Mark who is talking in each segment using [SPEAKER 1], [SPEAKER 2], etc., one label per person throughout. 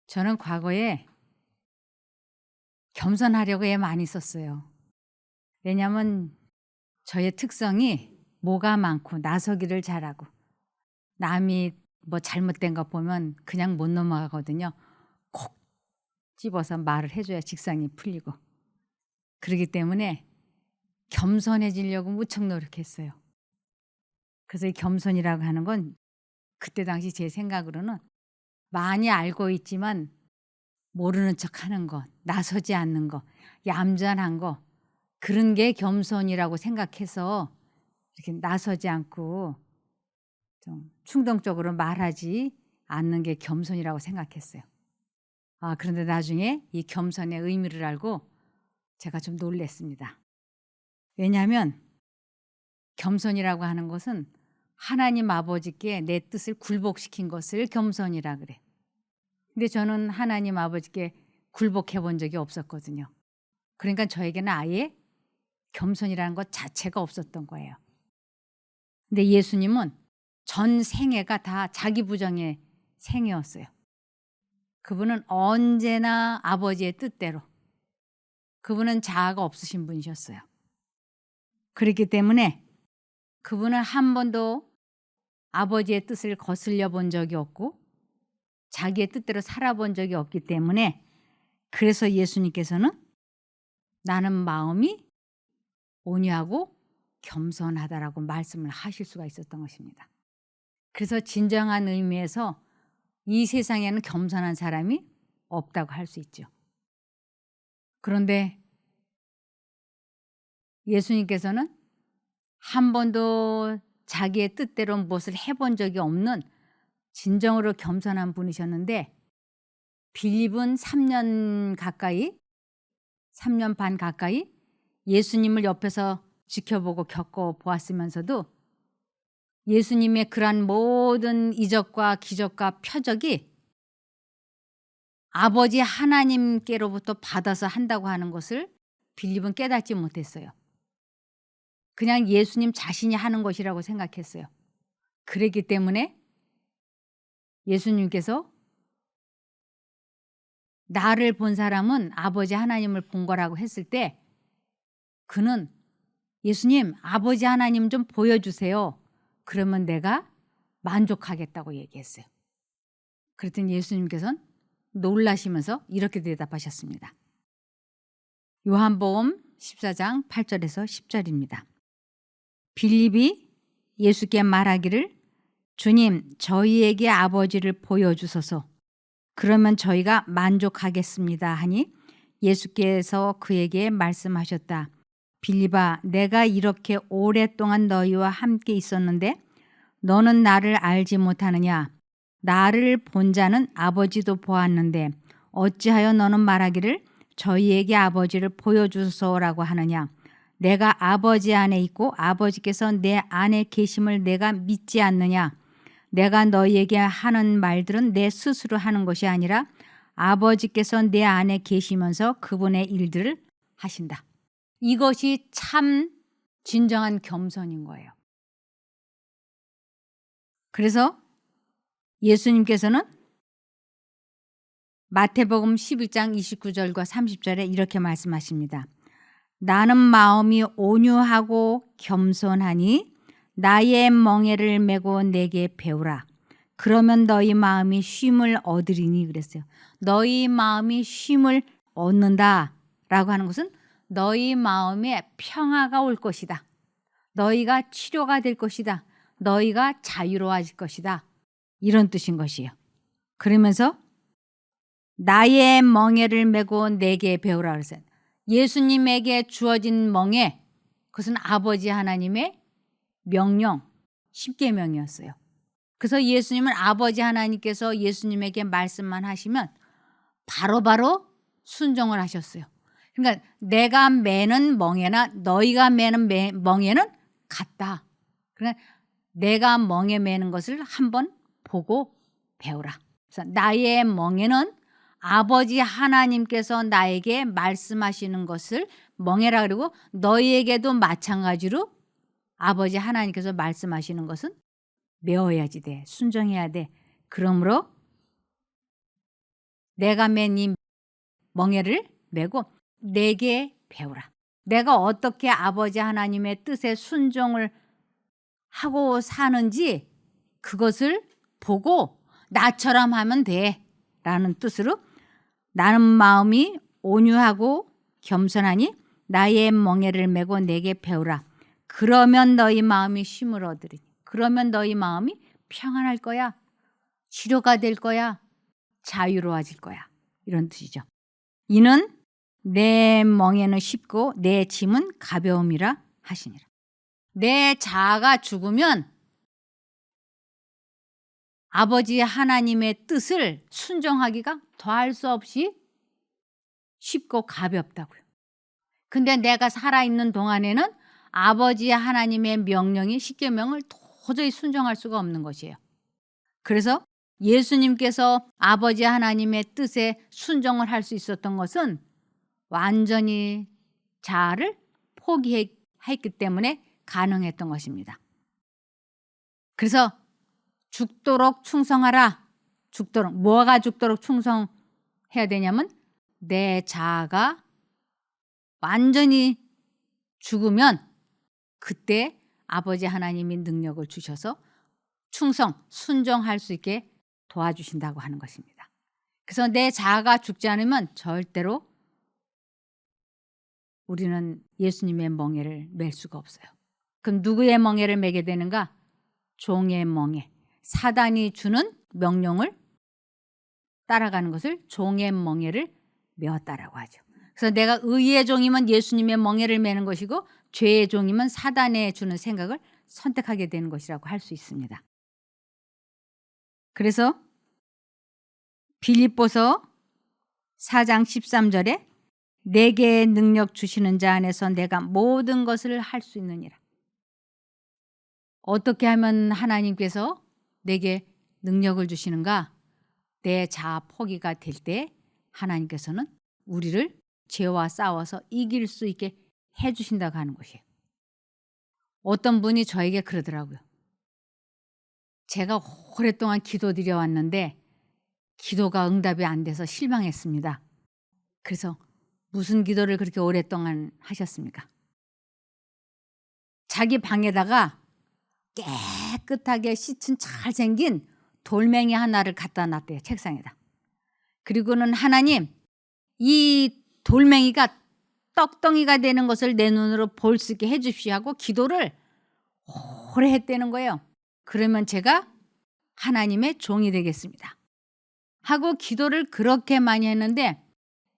[SPEAKER 1] 저는 과거에 겸손하려고 애 많이 썼어요. 왜냐하면 저의 특성이 뭐가 많고 나서기를 잘하고 남이 뭐 잘못된 거 보면 그냥 못 넘어가거든요. 콕 집어서 말을 해줘야 직성이 풀리고. 그렇기 때문에 겸손해지려고 무척 노력했어요. 그래서 이 겸손이라고 하는 건 그때 당시 제 생각으로는 많이 알고 있지만 모르는 척하는 거, 나서지 않는 거, 얌전한 거, 그런 게 겸손이라고 생각해서 이렇게 나서지 않고 좀 충동적으로 말하지 않는 게 겸손이라고 생각했어요. 그런데 나중에 이 겸손의 의미를 알고 제가 좀 놀랐습니다. 왜냐하면 겸손이라고 하는 것은 하나님 아버지께 내 뜻을 굴복시킨 것을 겸손이라 그래. 근데 저는 하나님 아버지께 굴복해 본 적이 없었거든요. 그러니까 저에게는 아예 겸손이라는 것 자체가 없었던 거예요. 근데 예수님은 전 생애가 다 자기 부정의 생애였어요. 그분은 언제나 아버지의 뜻대로, 그분은 자아가 없으신 분이셨어요. 그렇기 때문에 그분은 한 번도 아버지의 뜻을 거슬려 본 적이 없고 자기의 뜻대로 살아본 적이 없기 때문에, 그래서 예수님께서는 나는 마음이 온유하고 겸손하다라고 말씀을 하실 수가 있었던 것입니다. 그래서 진정한 의미에서 이 세상에는 겸손한 사람이 없다고 할 수 있죠. 그런데 예수님께서는 한 번도 자기의 뜻대로 무엇을 해본 적이 없는 진정으로 겸손한 분이셨는데, 빌립은 3년 반 가까이 예수님을 옆에서 지켜보고 겪어보았으면서도 예수님의 그러한 모든 이적과 기적과 표적이 아버지 하나님께로부터 받아서 한다고 하는 것을 빌립은 깨닫지 못했어요. 그냥 예수님 자신이 하는 것이라고 생각했어요. 그랬기 때문에 예수님께서 나를 본 사람은 아버지 하나님을 본 거라고 했을 때 그는 예수님, 아버지 하나님 좀 보여주세요. 그러면 내가 만족하겠다고 얘기했어요. 그랬더니 예수님께서는 놀라시면서 이렇게 대답하셨습니다. 요한복음 14장 8절에서 10절입니다. 빌립이 예수께 말하기를 주님, 저희에게 아버지를 보여주소서. 그러면 저희가 만족하겠습니다 하니 예수께서 그에게 말씀하셨다. 빌립아, 내가 이렇게 오랫동안 너희와 함께 있었는데 너는 나를 알지 못하느냐? 나를 본 자는 아버지도 보았는데 어찌하여 너는 말하기를 저희에게 아버지를 보여주소서라고 하느냐? 내가 아버지 안에 있고 아버지께서 내 안에 계심을 내가 믿지 않느냐? 내가 너희에게 하는 말들은 내 스스로 하는 것이 아니라 아버지께서 내 안에 계시면서 그분의 일들을 하신다. 이것이 참 진정한 겸손인 거예요. 그래서 예수님께서는 마태복음 11장 29절과 30절에 이렇게 말씀하십니다. 나는 마음이 온유하고 겸손하니 나의 멍에를 메고 내게 배우라. 그러면 너희 마음이 쉼을 얻으리니 그랬어요. 너희 마음이 쉼을 얻는다라고 하는 것은 너희 마음에 평화가 올 것이다. 너희가 치료가 될 것이다. 너희가 자유로워질 것이다. 이런 뜻인 것이에요. 그러면서 나의 멍에를 메고 내게 배우라 그랬어요. 예수님에게 주어진 멍에, 그것은 아버지 하나님의 명령, 십계명이었어요. 그래서 예수님은 아버지 하나님께서 예수님에게 말씀만 하시면 바로바로 순종을 하셨어요. 그러니까 내가 매는 멍에나 너희가 매는 멍에는 같다. 그러니까 내가 멍에 매는 것을 한번 보고 배우라. 그래서 나의 멍에는 아버지 하나님께서 나에게 말씀하시는 것을 멍에라 그러고, 너희에게도 마찬가지로 아버지 하나님께서 말씀하시는 것은 메워야지 돼. 순종해야 돼. 그러므로 내가 맨 이 멍에를 메고 내게 배우라. 내가 어떻게 아버지 하나님의 뜻에 순종을 하고 사는지 그것을 보고 나처럼 하면 돼 라는 뜻으로 나는 마음이 온유하고 겸손하니 나의 멍에를 메고 내게 배우라. 그러면 너희 마음이 쉼을 얻으리니. 그러면 너희 마음이 평안할 거야. 치료가 될 거야. 자유로워질 거야. 이런 뜻이죠. 이는 내 멍에는 쉽고 내 짐은 가벼움이라 하시니라. 내 자아가 죽으면 아버지 하나님의 뜻을 순종하기가 더할 수 없이 쉽고 가볍다고요. 근데 내가 살아있는 동안에는 아버지 하나님의 명령이 십계명을 도저히 순종할 수가 없는 것이에요. 그래서 예수님께서 아버지 하나님의 뜻에 순종을 할 수 있었던 것은 완전히 자아를 포기했기 때문에 가능했던 것입니다. 그래서 죽도록 충성하라. 죽도록. 뭐가 죽도록 충성해야 되냐면 내 자아가 완전히 죽으면 그때 아버지 하나님이 능력을 주셔서 순종할 수 있게 도와주신다고 하는 것입니다. 그래서 내 자아가 죽지 않으면 절대로 우리는 예수님의 멍에를 맬 수가 없어요. 그럼 누구의 멍에를 매게 되는가? 종의 멍에. 사단이 주는 명령을 따라가는 것을 종의 멍에를 메었다라고 하죠. 그래서 내가 의의 종이면 예수님의 멍에를 매는 것이고 죄의 종이면 사단에 주는 생각을 선택하게 되는 것이라고 할 수 있습니다. 그래서 빌립보서 4장 13절에 내게 능력 주시는 자 안에서 내가 모든 것을 할 수 있느니라. 어떻게 하면 하나님께서 내게 능력을 주시는가? 내 자아 포기가 될 때 하나님께서는 우리를 죄와 싸워서 이길 수 있게 해주신다고 하는 것이에요. 어떤 분이 저에게 그러더라고요. 제가 오랫동안 기도드려 왔는데 기도가 응답이 안 돼서 실망했습니다. 그래서 무슨 기도를 그렇게 오랫동안 하셨습니까? 자기 방에다가 깨끗하게 씻은 잘생긴 돌멩이 하나를 갖다 놨대요. 책상에다. 그리고는 하나님, 이 돌멩이가 떡덩이가 되는 것을 내 눈으로 볼 수 있게 해 주십시오 하고 기도를 오래 했다는 거예요. 그러면 제가 하나님의 종이 되겠습니다 하고 기도를 그렇게 많이 했는데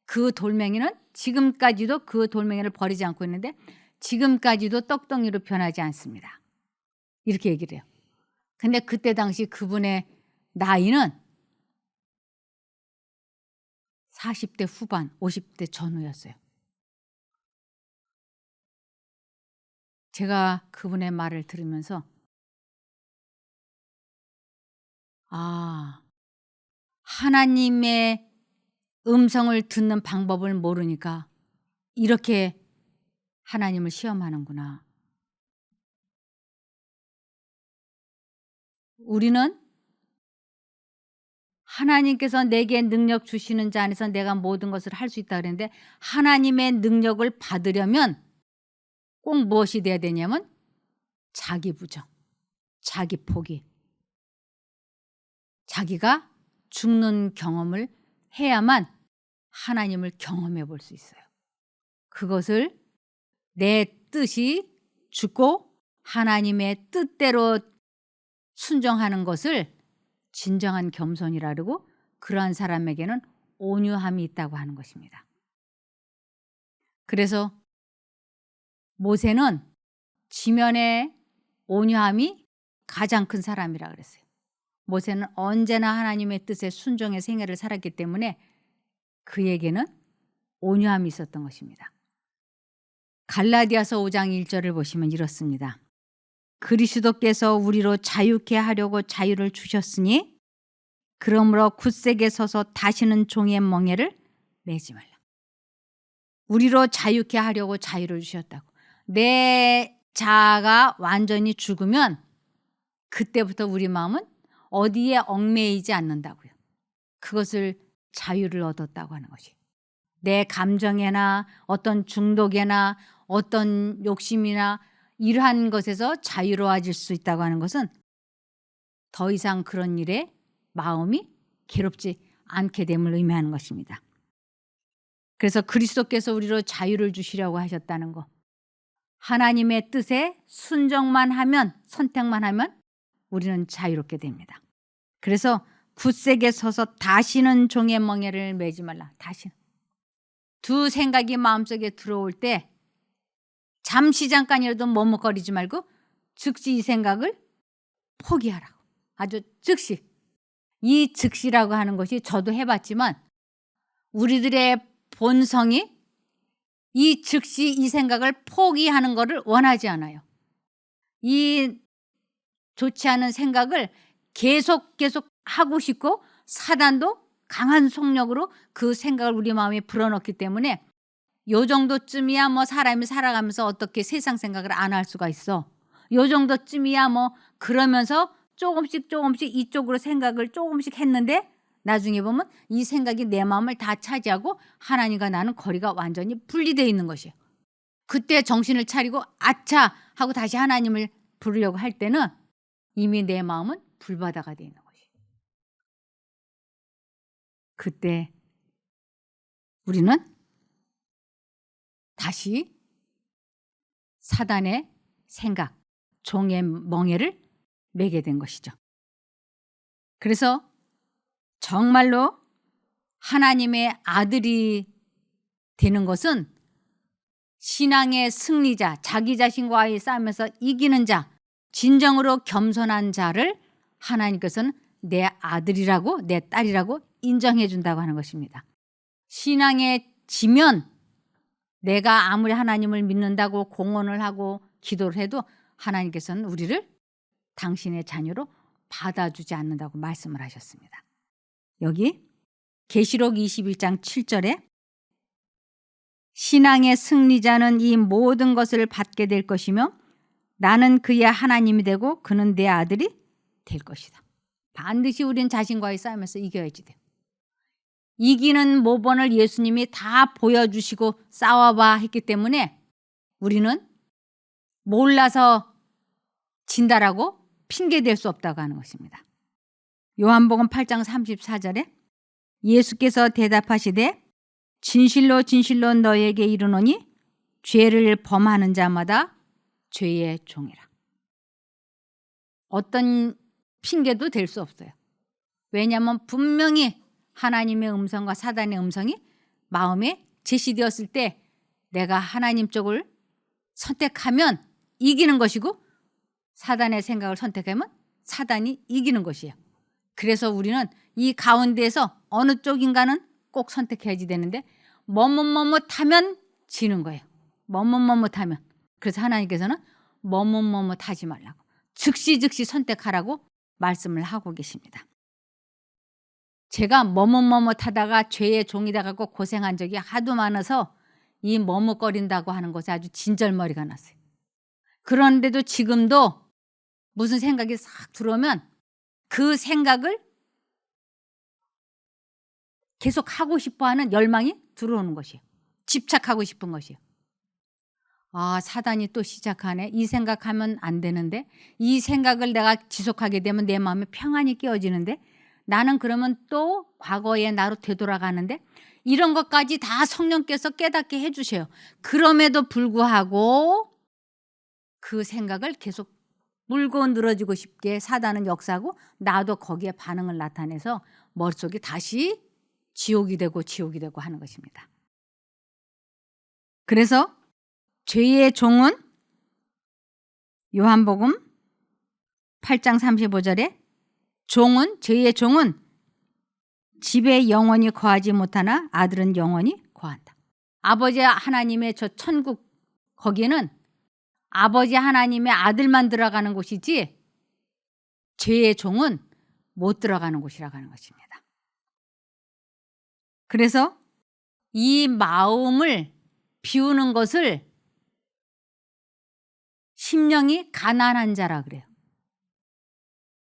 [SPEAKER 1] 그 돌멩이는 지금까지도 그 돌멩이를 버리지 않고 있는데 지금까지도 떡덩이로 변하지 않습니다. 이렇게 얘기를 해요. 근데 그때 당시 그분의 나이는 40대 후반, 50대 전후였어요. 제가 그분의 말을 들으면서 하나님의 음성을 듣는 방법을 모르니까 이렇게 하나님을 시험하는구나. 우리는 하나님께서 내게 능력 주시는 자 안에서 내가 모든 것을 할 수 있다 그랬는데 하나님의 능력을 받으려면 꼭 무엇이 돼야 되냐면 자기 부정, 자기 포기. 자기가 죽는 경험을 해야만 하나님을 경험해 볼 수 있어요. 그것을 내 뜻이 죽고 하나님의 뜻대로 순종하는 것을 진정한 겸손이라 그러고 그러한 사람에게는 온유함이 있다고 하는 것입니다. 그래서 모세는 지면의 온유함이 가장 큰 사람이라 그랬어요. 모세는 언제나 하나님의 뜻에 순종의 생애를 살았기 때문에 그에게는 온유함이 있었던 것입니다. 갈라디아서 5장 1절을 보시면 이렇습니다. 그리스도께서 우리로 자유케 하려고 자유를 주셨으니 그러므로 굳세게 서서 다시는 종의 멍에를 매지 말라. 우리로 자유케 하려고 자유를 주셨다고. 내 자아가 완전히 죽으면 그때부터 우리 마음은 어디에 얽매이지 않는다고요. 그것을 자유를 얻었다고 하는 것이. 내 감정에나 어떤 중독에나 어떤 욕심이나 이러한 것에서 자유로워질 수 있다고 하는 것은 더 이상 그런 일에 마음이 괴롭지 않게 됨을 의미하는 것입니다. 그래서 그리스도께서 우리로 자유를 주시려고 하셨다는 것. 하나님의 뜻에 순종만 하면, 선택만 하면 우리는 자유롭게 됩니다. 그래서 굳세게 서서 다시는 종의 멍에를 매지 말라. 다시는. 두 생각이 마음속에 들어올 때 잠시 잠깐이라도 머뭇거리지 말고 즉시 이 생각을 포기하라고. 아주 즉시. 이 즉시라고 하는 것이 저도 해봤지만 우리들의 본성이 이 즉시 이 생각을 포기하는 것을 원하지 않아요. 이 좋지 않은 생각을 계속 하고 싶고 사단도 강한 속력으로 그 생각을 우리 마음에 불어넣기 때문에 요 정도쯤이야 뭐 사람이 살아가면서 어떻게 세상 생각을 안 할 수가 있어. 요 정도쯤이야 뭐 그러면서 조금씩 이쪽으로 생각을 조금씩 했는데 나중에 보면 이 생각이 내 마음을 다 차지하고 하나님과 나는 거리가 완전히 분리되어 있는 것이에요. 그때 정신을 차리고 아차 하고 다시 하나님을 부르려고 할 때는 이미 내 마음은 불바다가 되어 있는 것이에요. 그때 우리는 다시 사단의 생각, 종의 멍에를 매게 된 것이죠. 그래서 정말로 하나님의 아들이 되는 것은 신앙의 승리자, 자기 자신과의 싸움에서 이기는 자, 진정으로 겸손한 자를 하나님께서는 내 아들이라고, 내 딸이라고 인정해 준다고 하는 것입니다. 신앙에 지면 내가 아무리 하나님을 믿는다고 공언을 하고 기도를 해도 하나님께서는 우리를 당신의 자녀로 받아주지 않는다고 말씀을 하셨습니다. 여기 계시록 21장 7절에 신앙의 승리자는 이 모든 것을 받게 될 것이며 나는 그의 하나님이 되고 그는 내 아들이 될 것이다. 반드시 우리는 자신과의 싸움에서 이겨야지 돼요. 이기는 모본을 예수님이 다 보여주시고 싸워봐 했기 때문에 우리는 몰라서 진다라고 핑계댈 수 없다고 하는 것입니다. 요한복음 8장 34절에 예수께서 대답하시되 진실로 진실로 너에게 이르노니 죄를 범하는 자마다 죄의 종이라. 어떤 핑계도 될 수 없어요. 왜냐하면 분명히 하나님의 음성과 사단의 음성이 마음에 제시되었을 때 내가 하나님 쪽을 선택하면 이기는 것이고 사단의 생각을 선택하면 사단이 이기는 것이에요. 그래서 우리는 이 가운데에서 어느 쪽인가는 꼭 선택해야지 되는데 머뭇머뭇하면 지는 거예요. 머뭇머뭇하면. 그래서 하나님께서는 머뭇머뭇하지 말라고 즉시 선택하라고 말씀을 하고 계십니다. 제가 머뭇머뭇하다가 죄의 종이 돼갖고 고생한 적이 하도 많아서 이 머뭇거린다고 하는 것에 아주 진절머리가 났어요. 그런데도 지금도 무슨 생각이 싹 들어오면 그 생각을 계속 하고 싶어하는 열망이 들어오는 것이에요. 집착하고 싶은 것이에요. 아, 사단이 또 시작하네. 이 생각하면 안 되는데 이 생각을 내가 지속하게 되면 내 마음에 평안이 깨어지는데 나는 그러면 또 과거의 나로 되돌아가는데 이런 것까지 다 성령께서 깨닫게 해주셔요. 그럼에도 불구하고 그 생각을 계속 물고 늘어지고 싶게 사단은 역사하고 나도 거기에 반응을 나타내서 머릿속이 다시 지옥이 되고 하는 것입니다. 그래서 죄의 종은 요한복음 8장 35절에 죄의 종은 집에 영원히 거하지 못하나 아들은 영원히 거한다. 아버지 하나님의 저 천국 거기에는 아버지 하나님의 아들만 들어가는 곳이지 죄의 종은 못 들어가는 곳이라고 하는 것입니다. 그래서 이 마음을 비우는 것을 심령이 가난한 자라 그래요.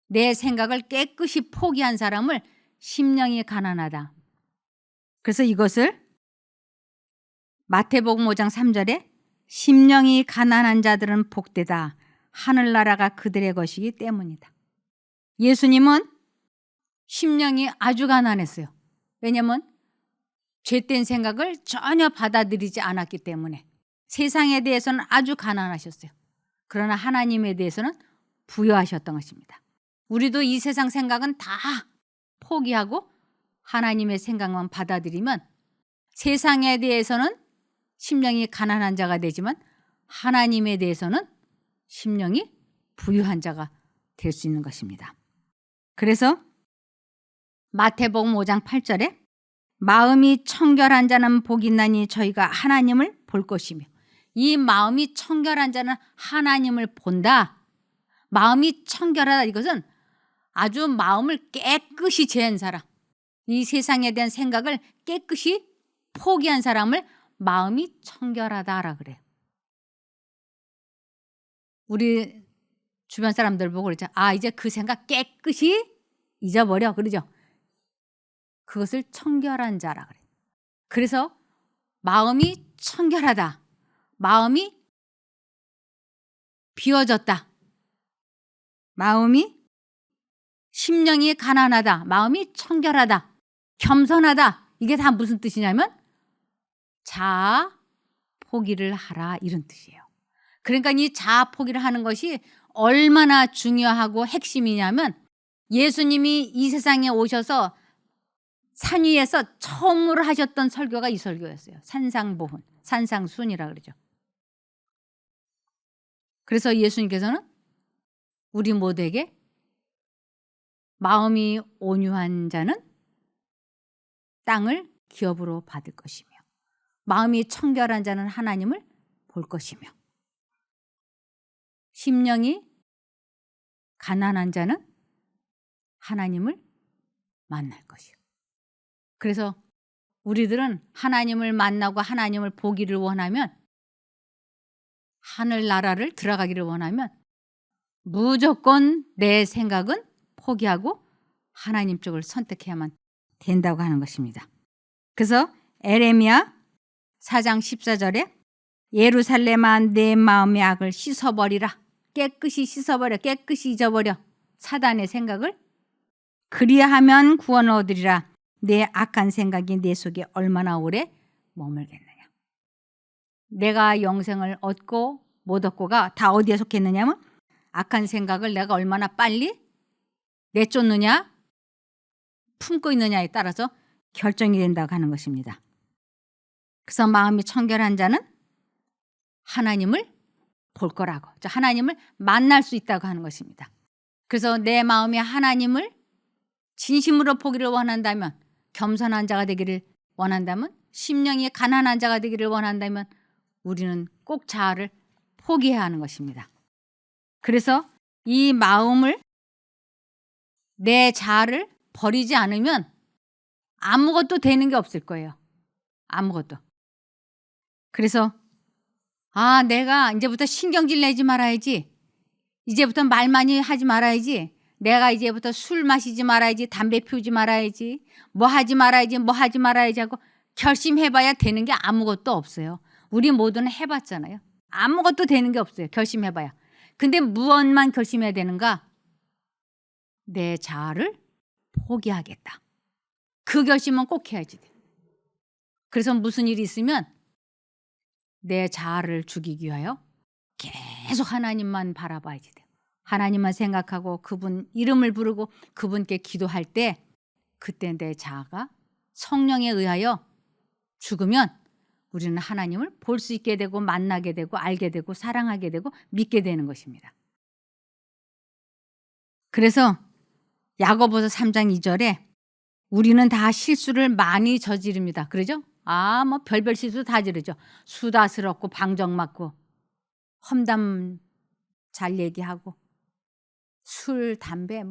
[SPEAKER 1] 내 생각을 깨끗이 포기한 사람을 심령이 가난하다. 그래서 이것을 마태복음 5장 3절에 심령이 가난한 자들은 복되다. 하늘나라가 그들의 것이기 때문이다. 예수님은 심령이 아주 가난했어요. 왜냐하면 죄된 생각을 전혀 받아들이지 않았기 때문에 세상에 대해서는 아주 가난하셨어요. 그러나 하나님에 대해서는 부여하셨던 것입니다. 우리도 이 세상 생각은 다 포기하고 하나님의 생각만 받아들이면 세상에 대해서는 심령이 가난한 자가 되지만 하나님에 대해서는 심령이 부유한 자가 될 수 있는 것입니다. 그래서 마태복음 5장 8절에 마음이 청결한 자는 복이 있나니 저희가 하나님을 볼 것이며, 이 마음이 청결한 자는 하나님을 본다. 마음이 청결하다, 이것은 아주 마음을 깨끗이 제한 사람, 이 세상에 대한 생각을 깨끗이 포기한 사람을 마음이 청결하다라 그래요. 우리 주변 사람들 보고 그러죠. 아, 이제 그 생각 깨끗이 잊어버려, 그러죠. 그것을 청결한 자라 그래요. 그래서 마음이 청결하다, 마음이 비워졌다, 마음이 심령이 가난하다, 마음이 청결하다, 겸손하다, 이게 다 무슨 뜻이냐면 자아 포기를 하라, 이런 뜻이에요. 그러니까 이 자아 포기를 하는 것이 얼마나 중요하고 핵심이냐면 예수님이 이 세상에 오셔서 산 위에서 처음으로 하셨던 설교가 이 설교였어요. 산상보훈, 산상순이라 그러죠. 그래서 예수님께서는 우리 모두에게 마음이 온유한 자는 땅을 기업으로 받을 것이며, 마음이 청결한 자는 하나님을 볼 것이며, 심령이 가난한 자는 하나님을 만날 것이요. 그래서 우리들은 하나님을 만나고 하나님을 보기를 원하면, 하늘나라를 들어가기를 원하면 무조건 내 생각은 포기하고 하나님 쪽을 선택해야만 된다고 하는 것입니다. 그래서 에레미야 4장 14절에 예루살렘아 내 마음의 악을 씻어버리라. 깨끗이 씻어버려, 깨끗이 잊어버려 사단의 생각을. 그리하면 구원을 얻으리라. 내 악한 생각이 내 속에 얼마나 오래 머물겠느냐. 내가 영생을 얻고 못 얻고가 다 어디에 속했느냐면 악한 생각을 내가 얼마나 빨리 내쫓느냐, 품고 있느냐에 따라서 결정이 된다고 하는 것입니다. 그래서 마음이 청결한 자는 하나님을 볼 거라고, 하나님을 만날 수 있다고 하는 것입니다. 그래서 내 마음이 하나님을 진심으로 보기를 원한다면, 겸손한 자가 되기를 원한다면, 심령이 가난한 자가 되기를 원한다면 우리는 꼭 자아를 포기해야 하는 것입니다. 그래서 이 마음을, 내 자아를 버리지 않으면 아무것도 되는 게 없을 거예요. 아무것도. 그래서 내가 이제부터 신경질 내지 말아야지, 이제부터 말 많이 하지 말아야지, 내가 이제부터 술 마시지 말아야지, 담배 피우지 말아야지, 뭐 하지 말아야지, 뭐 하지 말아야지 하고 결심해봐야 되는 게 아무것도 없어요. 우리 모두는 해봤잖아요. 아무것도 되는 게 없어요. 결심해봐야. 근데 무엇만 결심해야 되는가? 내 자아를 포기하겠다. 그 결심은 꼭 해야지 돼. 그래서 무슨 일이 있으면 내 자아를 죽이기 위하여 계속 하나님만 바라봐야지 돼요. 하나님만 생각하고 그분 이름을 부르고 그분께 기도할 때, 그때 내 자아가 성령에 의하여 죽으면 우리는 하나님을 볼 수 있게 되고 만나게 되고 알게 되고 사랑하게 되고 믿게 되는 것입니다. 그래서 야고보서 3장 2절에 우리는 다 실수를 많이 저지릅니다. 그러죠? 뭐 별별 실수 다 저지르죠. 수다스럽고 방정 맞고 험담 잘 얘기하고 술, 담배,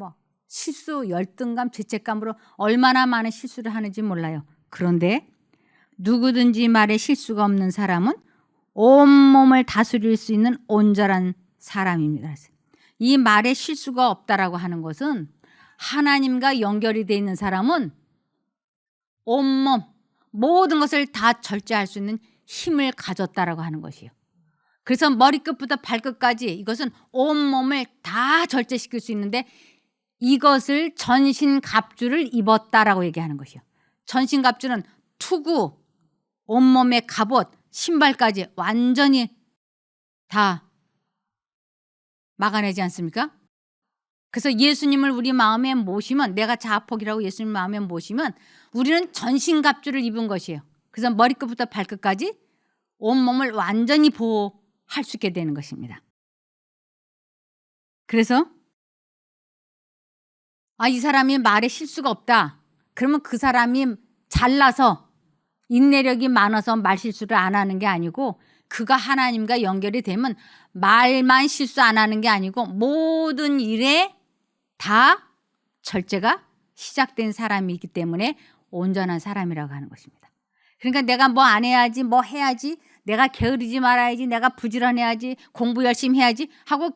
[SPEAKER 1] 실수, 열등감, 죄책감으로 얼마나 많은 실수를 하는지 몰라요. 그런데 누구든지 말에 실수가 없는 사람은 온몸을 다스릴 수 있는 온전한 사람입니다. 이 말에 실수가 없다라고 하는 것은 하나님과 연결이 되어 있는 사람은 온몸, 모든 것을 다 절제할 수 있는 힘을 가졌다라고 하는 것이에요. 그래서 머리끝부터 발끝까지 이것은 온몸을 다 절제시킬 수 있는데 이것을 전신갑주를 입었다라고 얘기하는 것이에요. 전신갑주는 투구, 온몸의 갑옷, 신발까지 완전히 다 막아내지 않습니까? 그래서 예수님을 우리 마음에 모시면, 내가 자아폭이라고 예수님 마음에 모시면 우리는 전신갑주를 입은 것이에요. 그래서 머리끝부터 발끝까지 온몸을 완전히 보호할 수 있게 되는 것입니다. 그래서 이 사람이 말에 실수가 없다. 그러면 그 사람이 잘나서 인내력이 많아서 말 실수를 안 하는 게 아니고, 그가 하나님과 연결이 되면 말만 실수 안 하는 게 아니고 모든 일에 다 절제가 시작된 사람이기 때문에 온전한 사람이라고 하는 것입니다. 그러니까 내가 뭐 안 해야지, 뭐 해야지, 내가 게으르지 말아야지, 내가 부지런해야지, 공부 열심히 해야지 하고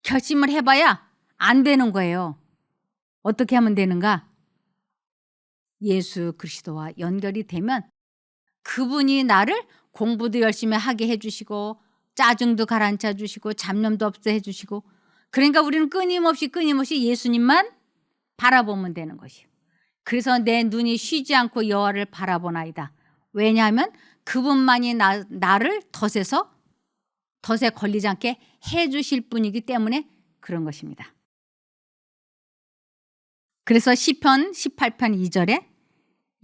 [SPEAKER 1] 결심을 해봐야 안 되는 거예요. 어떻게 하면 되는가? 예수 그리스도와 연결이 되면 그분이 나를 공부도 열심히 하게 해주시고 짜증도 가라앉혀 주시고 잡념도 없애 주시고, 그러니까 우리는 끊임없이 예수님만 바라보면 되는 것이에요. 그래서 내 눈이 쉬지 않고 여호와를 바라보나이다. 왜냐하면 그분만이 나를 덫에 걸리지 않게 해주실 분이기 때문에 그런 것입니다. 그래서 시편 18편 2절에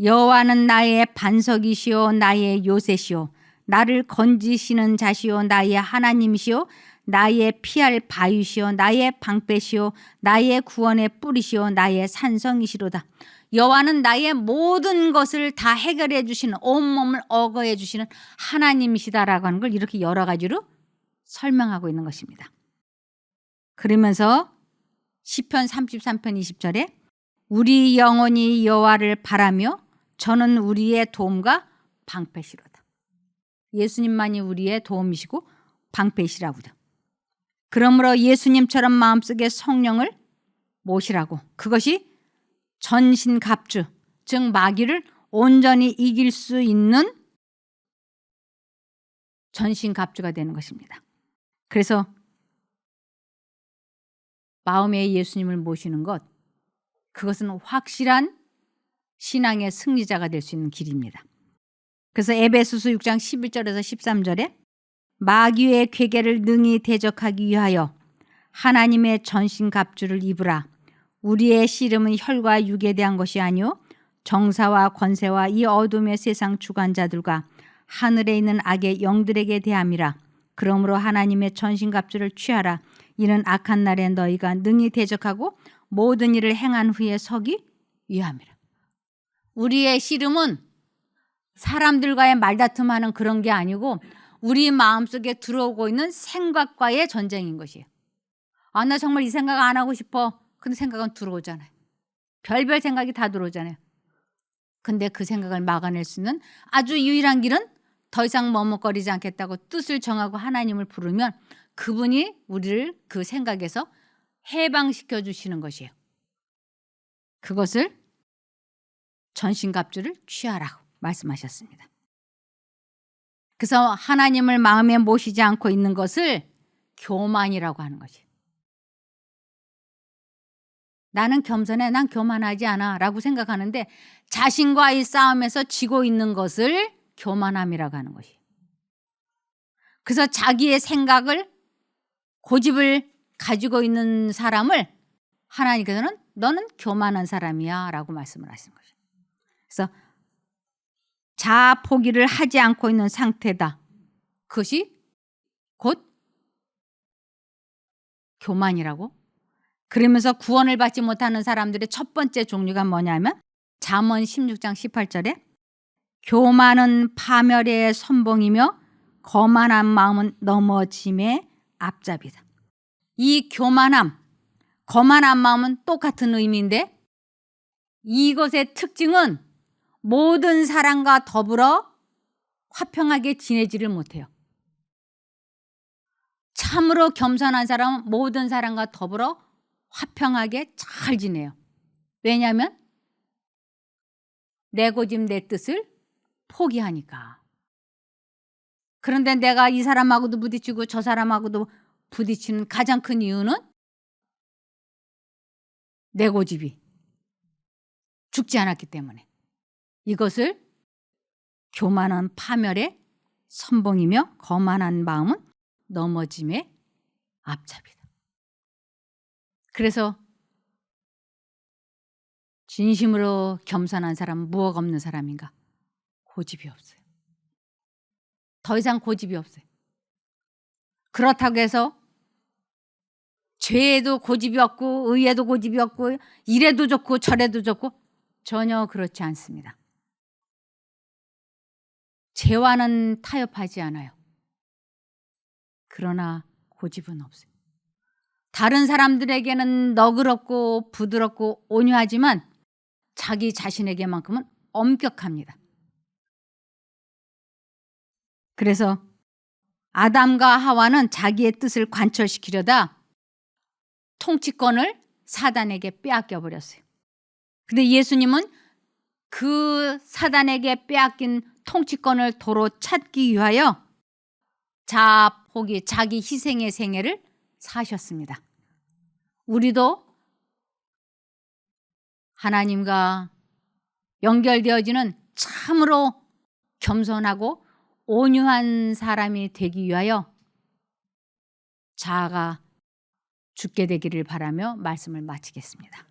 [SPEAKER 1] 여호와는 나의 반석이시오 나의 요새시오 나를 건지시는 자시오 나의 하나님이시오 나의 피할 바위시오 나의 방패시오 나의 구원의 뿌리시오 나의 산성이시로다. 여호와는 나의 모든 것을 다 해결해 주시는, 온몸을 어거해 주시는 하나님이시다라고 하는 걸 이렇게 여러 가지로 설명하고 있는 것입니다. 그러면서 시편 33편 20절에 우리 영혼이 여호와를 바라며 저는 우리의 도움과 방패시로다. 예수님만이 우리의 도움이시고 방패시라고도. 그러므로 예수님처럼 마음속에 성령을 모시라고. 그것이 전신갑주, 즉 마귀를 온전히 이길 수 있는 전신갑주가 되는 것입니다. 그래서 마음에 예수님을 모시는 것, 그것은 확실한 신앙의 승리자가 될 수 있는 길입니다. 그래서 에베소서 6장 11절에서 13절에 마귀의 궤계를 능히 대적하기 위하여 하나님의 전신갑주를 입으라. 우리의 씨름은 혈과 육에 대한 것이 아니요 정사와 권세와 이 어둠의 세상 주관자들과 하늘에 있는 악의 영들에게 대함이라. 그러므로 하나님의 전신갑주를 취하라. 이는 악한 날에 너희가 능히 대적하고 모든 일을 행한 후에 서기 위함이라. 우리의 씨름은 사람들과의 말다툼하는 그런 게 아니고 우리 마음속에 들어오고 있는 생각과의 전쟁인 것이에요. 나 정말 이 생각 안 하고 싶어. 근데 생각은 들어오잖아요. 별별 생각이 다 들어오잖아요. 근데 그 생각을 막아낼 수 있는 아주 유일한 길은 더 이상 머뭇거리지 않겠다고 뜻을 정하고 하나님을 부르면 그분이 우리를 그 생각에서 해방시켜 주시는 것이에요. 그것을 전신갑주를 취하라고 말씀하셨습니다. 그래서 하나님을 마음에 모시지 않고 있는 것을 교만이라고 하는 것이에요. 나는 겸손해, 난 교만하지 않아 라고 생각하는데 자신과의 싸움에서 지고 있는 것을 교만함이라고 하는 것이에요. 그래서 자기의 생각을, 고집을 가지고 있는 사람을 하나님께서는 너는 교만한 사람이야 라고 말씀을 하시는 거죠. 그래서 자아 포기를 하지 않고 있는 상태다. 그것이 곧 교만이라고. 그러면서 구원을 받지 못하는 사람들의 첫 번째 종류가 뭐냐면 잠언 16장 18절에 교만은 파멸의 선봉이며 거만한 마음은 넘어짐의 앞잡이다. 이 교만함, 거만한 마음은 똑같은 의미인데 이것의 특징은 모든 사람과 더불어 화평하게 지내지를 못해요. 참으로 겸손한 사람은 모든 사람과 더불어 화평하게 잘 지내요. 왜냐하면 내 고집 내 뜻을 포기하니까. 그런데 내가 이 사람하고도 부딪히고 저 사람하고도 부딪히는 가장 큰 이유는 내 고집이 죽지 않았기 때문에. 이것을 교만한 파멸의 선봉이며 거만한 마음은 넘어짐의 앞잡이다. 그래서 진심으로 겸손한 사람은 무엇 없는 사람인가? 고집이 없어요. 더 이상 고집이 없어요. 그렇다고 해서 죄에도 고집이 없고 의에도 고집이 없고 이래도 좋고 저래도 좋고 전혀 그렇지 않습니다. 죄와는 타협하지 않아요. 그러나 고집은 없어요. 다른 사람들에게는 너그럽고 부드럽고 온유하지만 자기 자신에게만큼은 엄격합니다. 그래서 아담과 하와는 자기의 뜻을 관철시키려다 통치권을 사단에게 빼앗겨 버렸어요. 근데 예수님은 그 사단에게 빼앗긴 통치권을 도로 찾기 위하여 자포기, 자기 희생의 생애를 사셨습니다. 우리도 하나님과 연결되어지는 참으로 겸손하고 온유한 사람이 되기 위하여 자아가 죽게 되기를 바라며 말씀을 마치겠습니다.